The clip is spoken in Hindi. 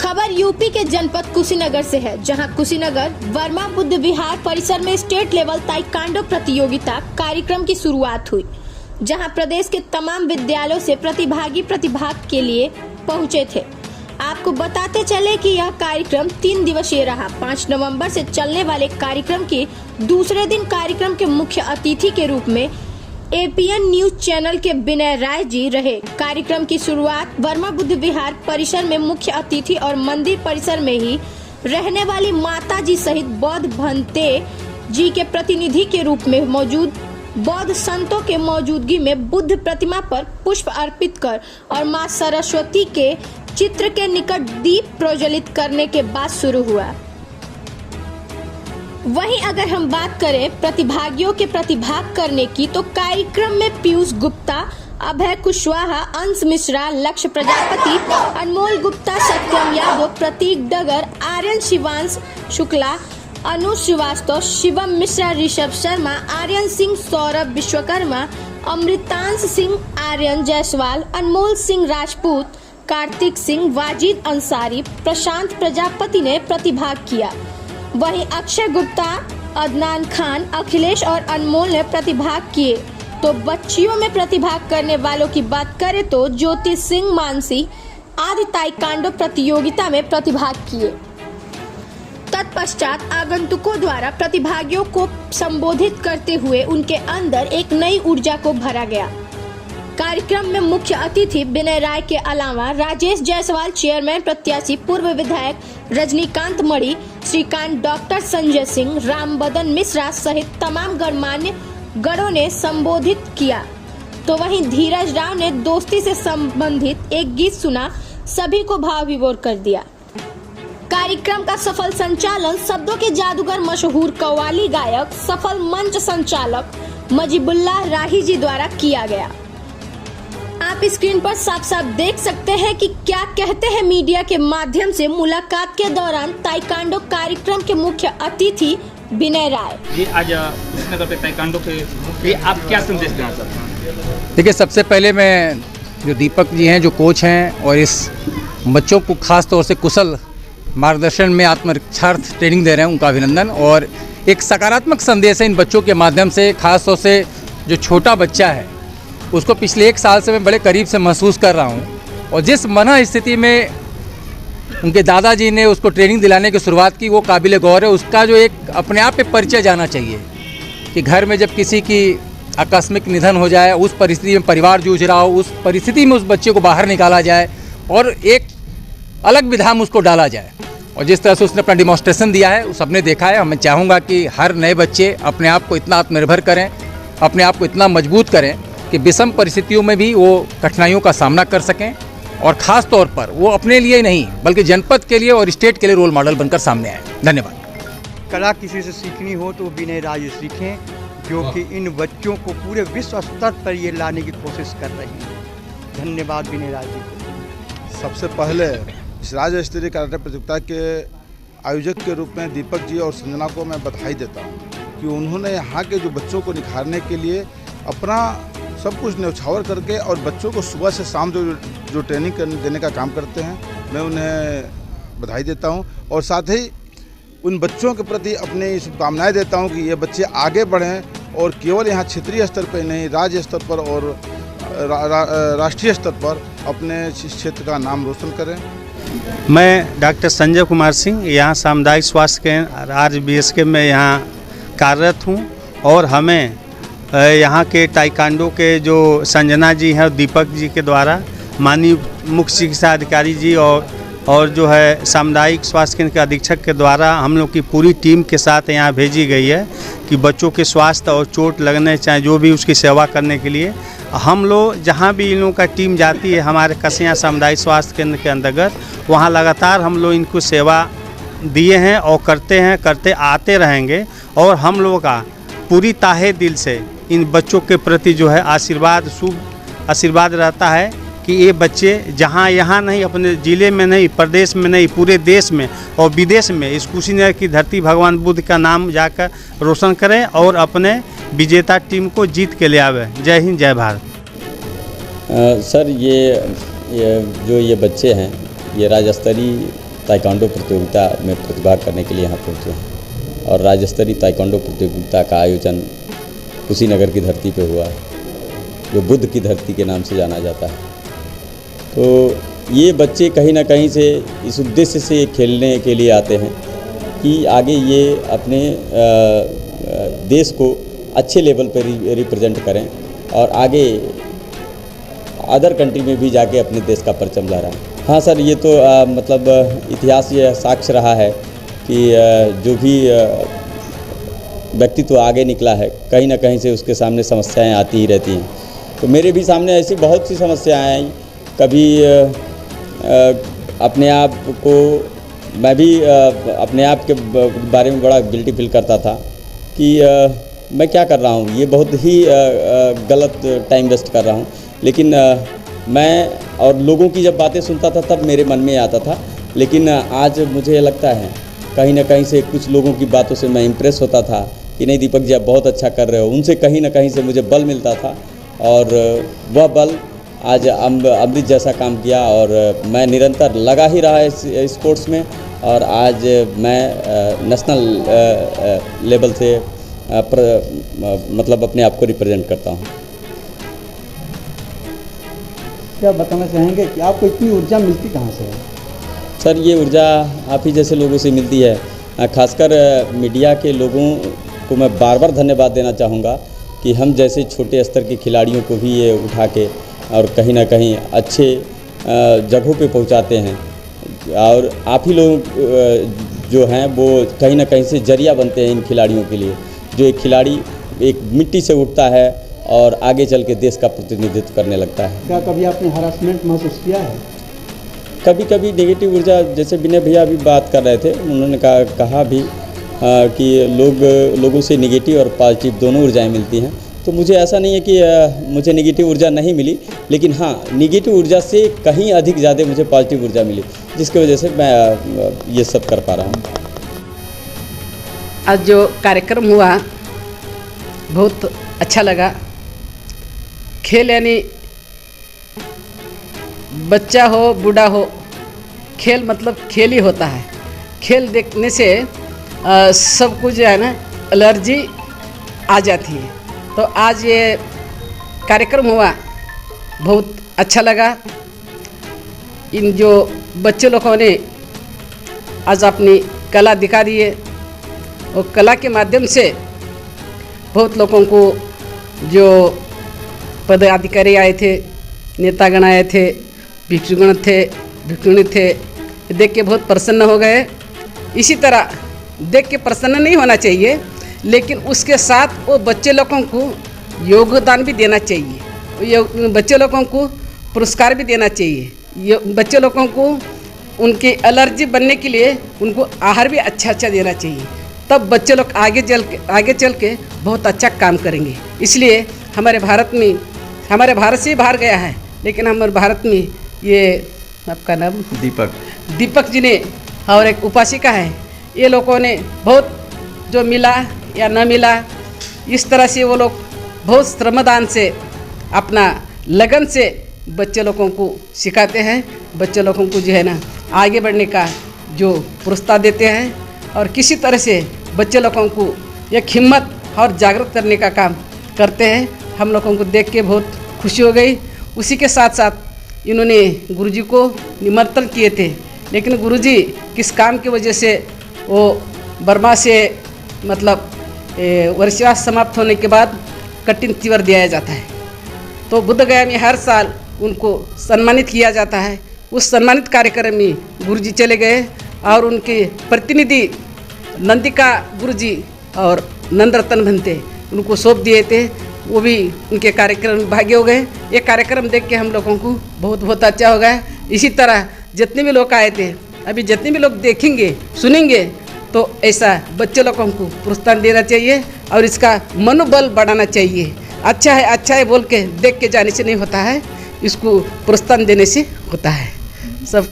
खबर यूपी के जनपद कुशीनगर से है, जहां कुशीनगर वर्मा बुद्ध विहार परिसर में स्टेट लेवल ताइक्वांडो प्रतियोगिता कार्यक्रम की शुरुआत हुई, जहां प्रदेश के तमाम विद्यालयों से प्रतिभागी प्रतिभाग के लिए पहुंचे थे। आपको बताते चले कि यह कार्यक्रम 3 दिवसीय रहा। 5 नवंबर से चलने वाले कार्यक्रम के दूसरे दिन कार्यक्रम के मुख्य अतिथि के रूप में एपीएन न्यूज चैनल के विनय राय जी रहे। कार्यक्रम की शुरुआत वर्मा बुद्ध विहार परिसर में मुख्य अतिथि और मंदिर परिसर में ही रहने वाली माता जी सहित बौद्ध भंते जी के प्रतिनिधि के रूप में मौजूद बौद्ध संतों के मौजूदगी में बुद्ध प्रतिमा पर पुष्प अर्पित कर और मां सरस्वती के चित्र के निकट दीप प्रज्वलित करने के बाद शुरू हुआ। वहीं अगर हम बात करें प्रतिभागियों के प्रतिभाग करने की, तो कार्यक्रम में पीयूष गुप्ता, अभय कुशवाहा, अंश मिश्रा, लक्ष्य प्रजापति, अनमोल गुप्ता, सत्यम यादव, प्रतीक डगर, आर्यन शिवांश शुक्ला, अनुज श्रीवास्तव, शिवम मिश्रा, ऋषभ शर्मा, आर्यन सिंह, सौरभ विश्वकर्मा, अमृतांश सिंह, आर्यन जायसवाल, अनमोल सिंह राजपूत, कार्तिक सिंह, वाजिद अंसारी, प्रशांत प्रजापति ने प्रतिभाग किया। वहीं अक्षय गुप्ता, अदनान खान, अखिलेश और अनमोल ने प्रतिभाग किए। तो बच्चियों में प्रतिभाग करने वालों की बात करें तो ज्योति सिंह, मानसी आदि ताइक्वांडो प्रतियोगिता में प्रतिभाग किए। तत्पश्चात आगंतुकों द्वारा प्रतिभागियों को संबोधित करते हुए उनके अंदर एक नई ऊर्जा को भरा गया। कार्यक्रम में मुख्य अतिथि विनय राय के अलावा राजेश जायसवाल, चेयरमैन प्रत्याशी, पूर्व विधायक रजनीकांत मणि, श्रीकांत, डॉक्टर संजय सिंह, रामबदन मिश्रा सहित तमाम गणमान्य गणों ने संबोधित किया। तो वहीं धीरज राव ने दोस्ती से संबंधित एक गीत सुना, सभी को भाव विभोर कर दिया। कार्यक्रम का सफल संचालन शब्दों के जादूगर मशहूर कव्वाली गायक, सफल मंच संचालक मजीबुल्लाह राही जी द्वारा किया गया। आप स्क्रीन पर साफ साफ देख सकते हैं कि क्या कहते हैं मीडिया के माध्यम से मुलाकात के दौरान ताइक्वांडो कार्यक्रम के मुख्य अतिथि विनय राय। ये आज कुशीनगर पे ताइक्वांडो के आप क्या संदेश देना चाहते हैं? देखिए, सबसे पहले मैं जो दीपक जी हैं, जो कोच हैं, और इस बच्चों को खास तौर से कुशल मार्गदर्शन में आत्मरक्षार्थ ट्रेनिंग दे रहे हैं, उनका अभिनंदन। और एक सकारात्मक संदेश है इन बच्चों के माध्यम से। खास तौर से जो छोटा बच्चा है उसको पिछले 1 साल से मैं बड़े करीब से महसूस कर रहा हूँ, और जिस मन स्थिति में उनके दादाजी ने उसको ट्रेनिंग दिलाने की शुरुआत की, वो काबिल गौर है। उसका जो एक अपने आप पे परिचय जाना चाहिए कि घर में जब किसी की आकस्मिक निधन हो जाए, उस परिस्थिति में परिवार जूझ रहा हो, उस परिस्थिति में उस बच्चे को बाहर निकाला जाए और एक अलग विधा में उसको डाला जाए। और जिस तरह से उसने अपना डिमॉन्स्ट्रेशन दिया है, वो सबने देखा है। मैं चाहूँगा कि हर नए बच्चे अपने आप को इतना आत्मनिर्भर करें, अपने आप को इतना मजबूत करें कि विषम परिस्थितियों में भी वो कठिनाइयों का सामना कर सकें, और ख़ास तौर पर वो अपने लिए नहीं बल्कि जनपद के लिए और स्टेट के लिए रोल मॉडल बनकर सामने आए। धन्यवाद। कला किसी से सीखनी हो तो विनय राय सीखें, जो कि इन बच्चों को पूरे विश्व स्तर पर ये लाने की कोशिश कर रही है। धन्यवाद विनय राय जी को। सबसे पहले इस राज्य स्तरीय कराटे प्रतियोगिता के आयोजक के रूप में दीपक जी और संजना को मैं बधाई देता हूँ कि उन्होंने यहाँ के जो बच्चों को निखारने के लिए अपना सब कुछ न्यौछावर करके और बच्चों को सुबह से शाम जो ट्रेनिंग देने का काम करते हैं, मैं उन्हें बधाई देता हूं। और साथ ही उन बच्चों के प्रति अपनी शुभकामनाएं देता हूं कि ये बच्चे आगे बढ़ें और केवल यहाँ क्षेत्रीय स्तर पर नहीं, राज्य स्तर पर और राष्ट्रीय स्तर पर अपने क्षेत्र का नाम रोशन करें। मैं डॉक्टर संजय कुमार सिंह, यहाँ सामुदायिक स्वास्थ्य केंद्र RBSK में यहाँ कार्यरत हूँ, और हमें यहाँ के ताइक्वांडो के जो संजना जी हैं, दीपक जी के द्वारा माननीय मुख्य चिकित्सा अधिकारी जी और जो है सामुदायिक स्वास्थ्य केंद्र के अधीक्षक के द्वारा हम लोग की पूरी टीम के साथ यहाँ भेजी गई है कि बच्चों के स्वास्थ्य और चोट लगने चाहे जो भी उसकी सेवा करने के लिए हम लोग जहाँ भी इन लोगों का टीम जाती है हमारे कसिया सामुदायिक स्वास्थ्य केंद्र के अंतर्गत, वहाँ लगातार हम लोग इनको सेवा दिए हैं और करते आते रहेंगे। और हम लोगों का पूरी ताहे दिल से इन बच्चों के प्रति जो है आशीर्वाद, शुभ आशीर्वाद रहता है कि ये बच्चे जहाँ यहाँ नहीं, अपने ज़िले में नहीं, प्रदेश में नहीं, पूरे देश में और विदेश में इस कुशीनगर की धरती भगवान बुद्ध का नाम जाकर रोशन करें और अपने विजेता टीम को जीत के ले आवे। जय हिंद, जय भारत। सर, ये जो बच्चे हैं, ये राज्य स्तरीय ताइक्वांडो प्रतियोगिता में प्रतिभाग करने के लिए यहाँ पहुँचे हैं और राज्य स्तरीय ताइक्वांडो प्रतियोगिता का आयोजन कुशीनगर की धरती पे हुआ है, जो बुद्ध की धरती के नाम से जाना जाता है। तो ये बच्चे कहीं ना कहीं से इस उद्देश्य से खेलने के लिए आते हैं कि आगे ये अपने देश को अच्छे लेवल पर रिप्रेजेंट करें और आगे अदर कंट्री में भी जाके अपने देश का परचम लहराएं। हाँ सर, ये तो मतलब इतिहास ये साक्ष्य रहा है कि जो भी व्यक्तित्व आगे निकला है कहीं ना कहीं से उसके सामने समस्याएं आती ही रहती हैं। तो मेरे भी सामने ऐसी बहुत सी समस्याएं आई। कभी अपने आप को मैं भी अपने आप के बारे में बड़ा गिल्टी फील करता था कि मैं क्या कर रहा हूँ, ये बहुत ही गलत टाइम वेस्ट कर रहा हूँ। लेकिन मैं और लोगों की जब बातें सुनता था तब मेरे मन में आता था। लेकिन आज मुझे लगता है कहीं ना कहीं से कुछ लोगों की बातों से मैं इम्प्रेस होता था कि नहीं दीपक जी आप बहुत अच्छा कर रहे हो। उनसे कहीं ना कहीं से मुझे बल मिलता था और वह बल आज अमृत जैसा काम किया और मैं निरंतर लगा ही रहा इस स्पोर्ट्स में और आज मैं नेशनल लेवल से मतलब अपने आप को रिप्रेजेंट करता हूँ। क्या बताना चाहेंगे कि आपको इतनी ऊर्जा मिलती कहाँ से है? सर, ये ऊर्जा आप ही जैसे लोगों से मिलती है। खासकर मीडिया के लोगों को मैं बार बार धन्यवाद देना चाहूँगा कि हम जैसे छोटे स्तर के खिलाड़ियों को भी ये उठा के और कहीं ना कहीं अच्छे जगहों पे पहुँचाते हैं और आप ही लोग जो हैं वो कहीं ना कहीं से जरिया बनते हैं इन खिलाड़ियों के लिए। जो एक खिलाड़ी एक मिट्टी से उठता है और आगे चल के देश का प्रतिनिधित्व करने लगता है। क्या कभी आपने हरासमेंट महसूस किया है? कभी कभी नेगेटिव ऊर्जा, जैसे विनय भैया अभी बात कर रहे थे, उन्होंने कहा भी कि लोगों से नेगेटिव और पॉजिटिव दोनों ऊर्जाएं मिलती हैं। तो मुझे ऐसा नहीं है कि मुझे नेगेटिव ऊर्जा नहीं मिली, लेकिन हाँ नेगेटिव ऊर्जा से कहीं अधिक ज़्यादा मुझे पॉजिटिव ऊर्जा मिली, जिसकी वजह से मैं ये सब कर पा रहा हूँ। आज जो कार्यक्रम हुआ बहुत अच्छा लगा। खेल यानी बच्चा हो बूढ़ा हो, खेल मतलब खेल ही होता है। खेल देखने से सब कुछ जो है ना एलर्जी आ जाती है। तो आज ये कार्यक्रम हुआ बहुत अच्छा लगा। इन जो बच्चे लोगों ने आज अपनी कला दिखा दी है और कला के माध्यम से बहुत लोगों को जो पदाधिकारी आए थे, नेतागण आए थे, भिक्षुगण थे, भिक्षुणी थे, देख के बहुत प्रसन्न हो गए। इसी तरह देख के प्रसन्न नहीं होना चाहिए, लेकिन उसके साथ वो बच्चे लोगों को योगदान भी देना चाहिए, बच्चे लोगों को पुरस्कार भी देना चाहिए, बच्चे लोगों को उनकी एलर्जी बनने के लिए उनको आहार भी अच्छा अच्छा देना चाहिए। तब बच्चे लोग आगे चल के बहुत अच्छा काम करेंगे। इसलिए हमारे भारत से बाहर गया है, लेकिन हमारे भारत में ये आपका नाम दीपक जी ने और एक उपासिका है, ये लोगों ने बहुत जो मिला या न मिला इस तरह से वो लोग बहुत श्रमदान से अपना लगन से बच्चे लोगों को सिखाते हैं। बच्चे लोगों को जो है ना आगे बढ़ने का जो प्रोत्साहन देते हैं और किसी तरह से बच्चे लोगों को एक हिम्मत और जागरूक करने का काम करते हैं। हम लोगों को देख के बहुत खुशी हो गई। उसी के साथ साथ इन्होंने गुरुजी को निमंत्रण किए थे, लेकिन गुरुजी किस काम की वजह से वो बर्मा से मतलब वर्षवास समाप्त होने के बाद कठिन तीवर दिया जाता है। तो बुद्ध गया में हर साल उनको सम्मानित किया जाता है। उस सम्मानित कार्यक्रम में गुरुजी चले गए और उनके प्रतिनिधि नंदिका गुरुजी और नंदरतन भंते उनको सौंप दिए थे। वो भी उनके कार्यक्रम में भागी हो गए। ये कार्यक्रम देख के हम लोगों को बहुत बहुत अच्छा हो गया। इसी तरह जितने भी लोग आए थे, अभी जितने भी लोग देखेंगे सुनेंगे, तो ऐसा बच्चे लोगों को प्रोत्साहन देना चाहिए और इसका मनोबल बढ़ाना चाहिए। अच्छा है बोल के देख के जाने से नहीं होता है, इसको प्रोत्साहन देने से होता है। सब